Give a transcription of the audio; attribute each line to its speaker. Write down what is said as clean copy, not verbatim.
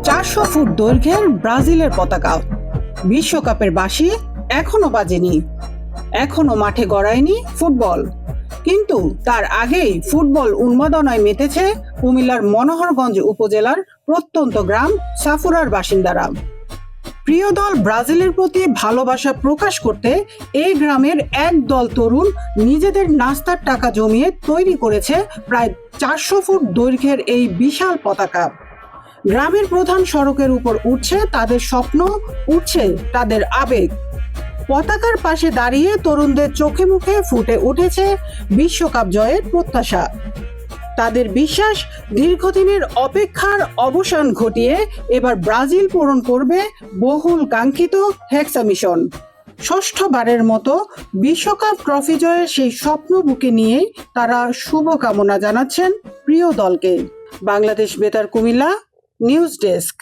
Speaker 1: 400 foot দৈর্ঘ্যের ব্রাজিলের পতাকা। বিশ্বকাপের বাঁশি এখনো বাজেনি, এখনো মাঠে গড়ায়নি ফুটবল। কিন্তু তার আগেই ফুটবল উন্মাদনায় মেতেছে কুমিল্লার মনোহরগঞ্জ উপজেলার প্রত্যন্ত গ্রাম সাফুরার বাসিন্দারা। প্রিয় দল ব্রাজিলের প্রতি ভালোবাসা প্রকাশ করতে এই গ্রামের এক দল তরুণ নিজেদের নাস্তার টাকা জমিয়ে তৈরি করেছে প্রায় 400 ফুট দৈর্ঘ্যের এই বিশাল পতাকা। গ্রামের প্রধান সড়কের উপর উঠছে তাদের স্বপ্ন, উঠছে তাদের আবেগ। পতাকার পাশে দাঁড়িয়ে তরুণদের চোখে মুখে ফুটে উঠেছে বিশ্বকাপ জয়ের প্রত্যাশা। তাদের বিশ্বাস, দীর্ঘদিনের অপেক্ষার অবসান ঘটিয়ে এবার ব্রাজিল পূরণ করবে বহুল কাঙ্ক্ষিত হেক্সা মিশন। ষষ্ঠবারের মতো বিশ্বকাপ ট্রফি জয়ের সেই স্বপ্ন বুকে নিয়ে তারা শুভকামনা জানাচ্ছেন প্রিয় দলকে। বাংলাদেশ বেতার কুমিল্লা নিউজ ডেস্ক।